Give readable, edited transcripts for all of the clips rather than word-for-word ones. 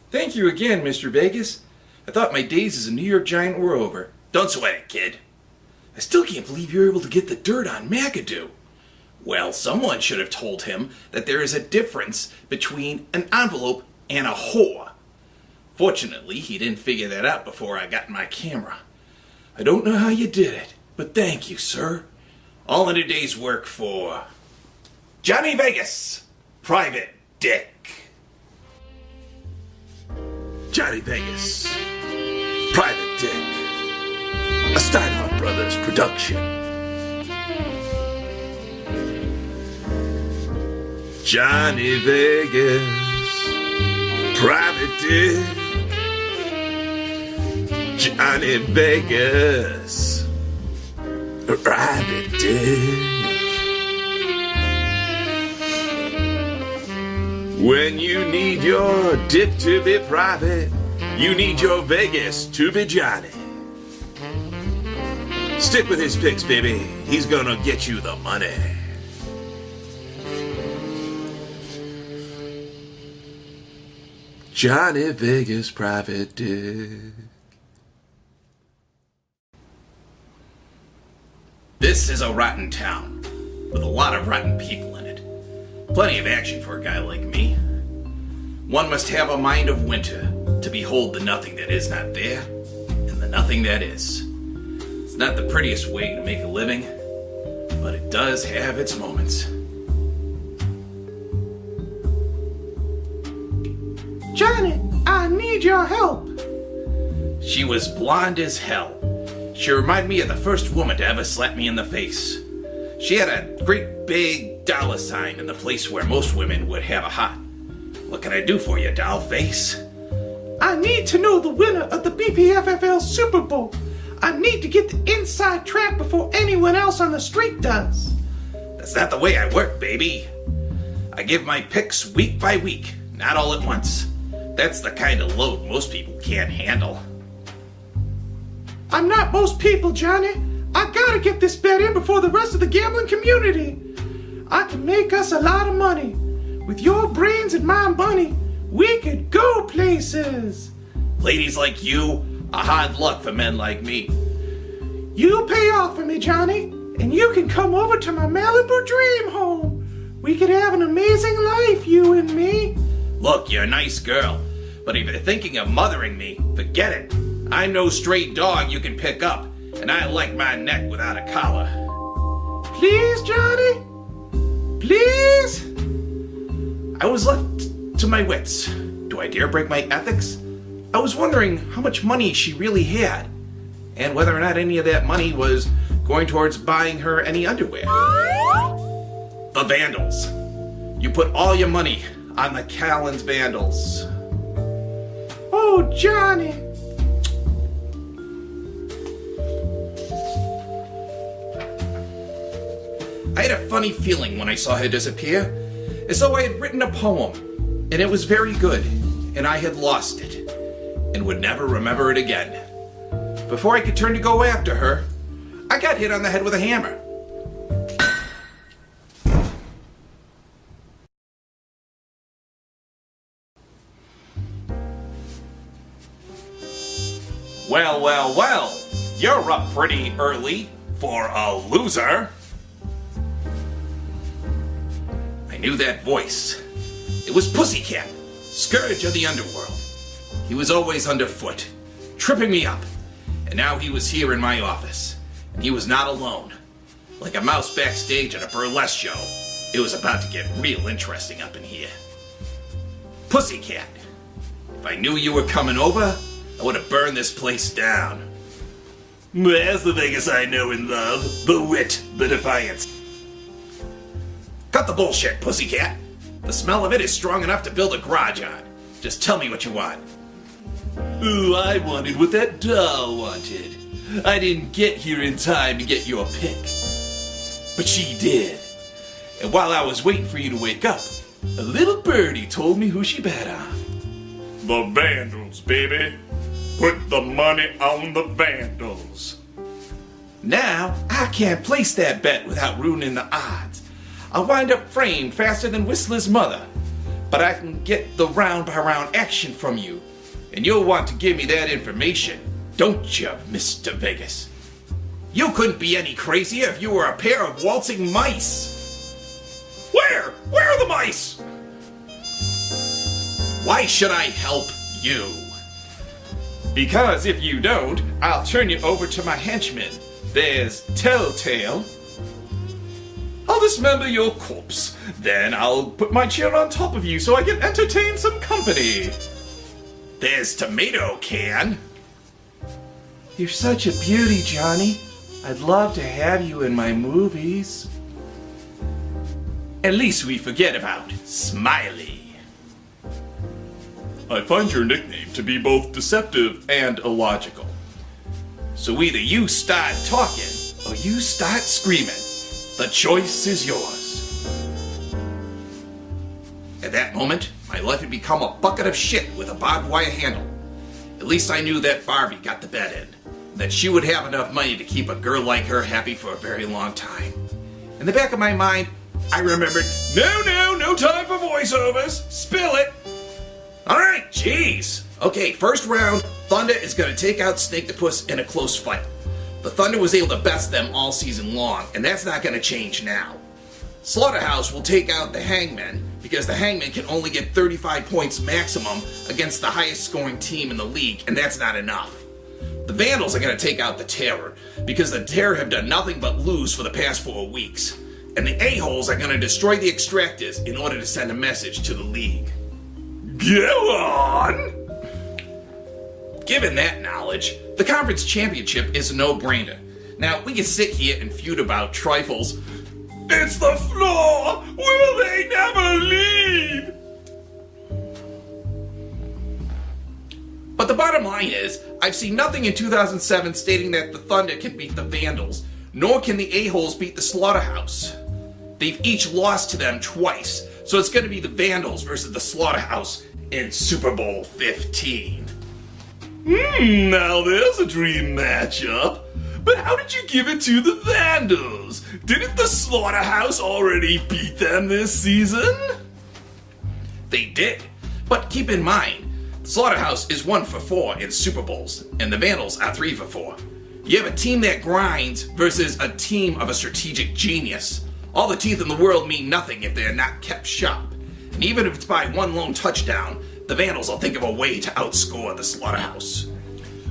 Thank you again, Mr. Vegas. I thought my days as a New York Giant were over. Don't sweat it, kid. I still can't believe you were able to get the dirt on McAdoo. Well, someone should have told him that there is a difference between an envelope and a whore. Fortunately, he didn't figure that out before I got my camera. I don't know how you did it, but thank you, sir. All in a day's work for Jonny Vegas, Private Dick. Jonny Vegas, Private Dick, a Steinhardt Brothers production. Jonny Vegas, Private Dick, Jonny Vegas, Private Dick. When you need your dick to be private, you need your Vegas to be Jonny. Stick with his picks, baby. He's gonna get you the money. Jonny Vegas, Private Dick. This is a rotten town with a lot of rotten people in it. Plenty of action for a guy like me. One must have a mind of winter to behold the nothing that is not there and the nothing that is. It's not the prettiest way to make a living, but it does have its moments. Jonny, I need your help. She was blonde as hell. She reminded me of the first woman to ever slap me in the face. She had a great big dollar sign in the place where most women would have a heart. What can I do for you, doll face? I need to know the winner of the BPFFL Super Bowl. I need to get the inside track before anyone else on the street does. That's not the way I work, baby. I give my picks week by week, not all at once. That's the kind of load most people can't handle. I'm not most people, Jonny. I gotta get this bet in before the rest of the gambling community. I can make us a lot of money. With your brains and my money, we could go places. Ladies like you are hard luck for men like me. You pay off for me, Jonny, and you can come over to my Malibu dream home. We could have an amazing life, you and me. Look, you're a nice girl, but if you're thinking of mothering me, forget it. I'm no stray dog you can pick up, and I like my neck without a collar. Please, Jonny? Please? I was left to my wits. Do I dare break my ethics? I was wondering how much money she really had, and whether or not any of that money was going towards buying her any underwear. The Vandals. You put all your money on the Callan's Vandals. Oh, Jonny. I had a funny feeling when I saw her disappear, as though I had written a poem, and it was very good, and I had lost it, and would never remember it again. Before I could turn to go after her, I got hit on the head with a hammer. Well, you're up pretty early for a loser. I knew that voice. It was Pussycat, scourge of the underworld. He was always underfoot, tripping me up. And now he was here in my office. And he was not alone. Like a mouse backstage at a burlesque show, it was about to get real interesting up in here. Pussycat, if I knew you were coming over, I would have burned this place down. There's the Vegas I know and love. The wit, the defiance. Cut the bullshit, Pussycat. The smell of it is strong enough to build a garage on. Just tell me what you want. Ooh, I wanted what that doll wanted. I didn't get here in time to get your pick. But she did. And while I was waiting for you to wake up, a little birdie told me who she bet on. The Vandals, baby. Put the money on the Vandals. Now, I can't place that bet without ruining the odds. I'll wind up framed faster than Whistler's mother. but I can get the round-by-round action from you. And you'll want to give me that information, don't you, Mr. Vegas? You couldn't be any crazier if you were a pair of waltzing mice. Where? Where are the mice? Why should I help you? Because if you don't, I'll turn you over to my henchmen. There's Telltale. I'll dismember your corpse. Then I'll put my chair on top of you so I can entertain some company. There's Tomato Can. You're such a beauty, Johnny. I'd love to have you in my movies. At least we forget about Smiley. I find your nickname to be both deceptive and illogical. So either you start talking or you start screaming. The choice is yours. At that moment, my life had become a bucket of shit with a barbed wire handle. At least I knew that Barbie got the bet in, that she would have enough money to keep a girl like her happy for a very long time. In the back of my mind, I remembered, no time for voiceovers, spill it. Alright, jeez. Okay, first round, Thunder is gonna take out Snake the Puss in a close fight. The Thunder was able to best them all season long, and that's not gonna change now. Slaughterhouse will take out the Hangman, because the Hangman can only get 35 points maximum against the highest scoring team in the league, and that's not enough. The Vandals are gonna take out the Terror, because the Terror have done nothing but lose for the past 4 weeks. And the A-holes are gonna destroy the Extractors in order to send a message to the league. Go on! Given that knowledge, the conference championship is a no-brainer. Now, we can sit here and feud about trifles. It's the floor! Will they never leave? But the bottom line is, I've seen nothing in 2007 stating that the Thunder can beat the Vandals, nor can the A-holes beat the Slaughterhouse. They've each lost to them twice, so it's going to be the Vandals versus the Slaughterhouse in Super Bowl 15. Now there's a dream matchup. But how did you give it to the Vandals? Didn't the Slaughterhouse already beat them this season? They did, but keep in mind, the Slaughterhouse is 1 for 4 in Super Bowls, and the Vandals are 3 for 4. You have a team that grinds versus a team of a strategic genius. All the teeth in the world mean nothing if they are not kept sharp. And even if it's by 1 lone touchdown, the Vandals will think of a way to outscore the Slaughterhouse.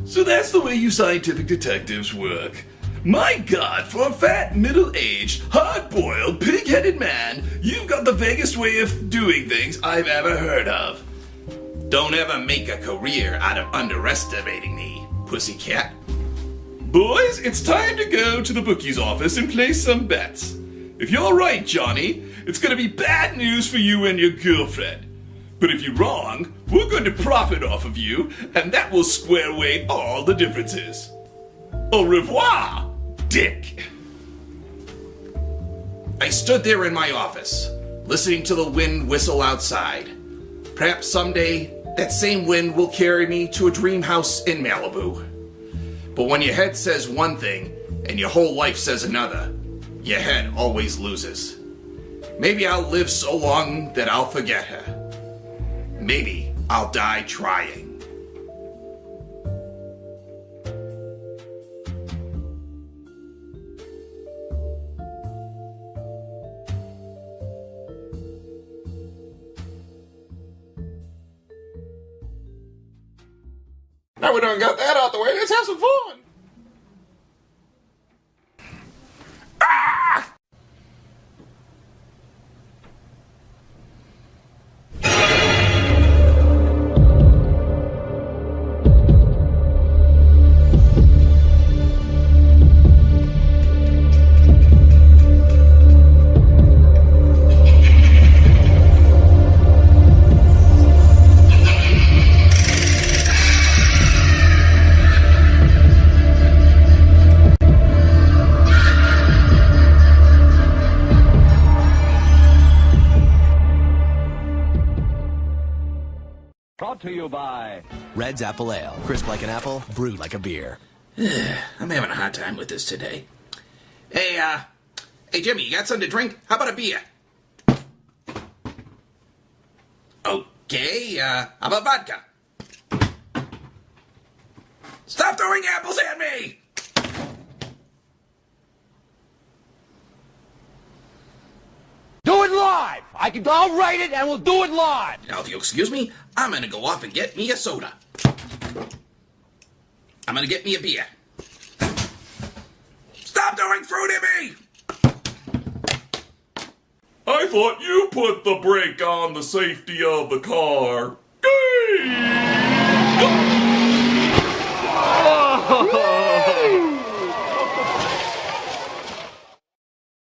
So that's the way you scientific detectives work. My God, for a fat, middle-aged, hard-boiled, pig-headed man, you've got the vaguest way of doing things I've ever heard of. Don't ever make a career out of underestimating me, pussycat. Boys, it's time to go to the bookie's office and place some bets. If you're right, Johnny, it's gonna be bad news for you and your girlfriend. But if you're wrong, we're going to profit off of you, and that will square away all the differences. Au revoir, Dick. I stood there in my office, listening to the wind whistle outside. Perhaps someday, that same wind will carry me to a dream house in Malibu. But when your head says one thing, and your whole life says another, your head always loses. Maybe I'll live so long that I'll forget her. Maybe I'll die trying. Now we done got that out the way, let's have some fun! Brought to you by Red's Apple Ale. Crisp like an apple, brewed like a beer. I'm having a hard time with this today. Hey, Jimmy, you got something to drink? How about a beer? Okay, how about vodka? Stop throwing apples at me! Do it live! I'll write it and we'll do it live! Now, if you'll excuse me, I'm gonna go off and get me a soda. I'm gonna get me a beer. Stop throwing fruit at me! I thought you put the brake on the safety of the car. Gay!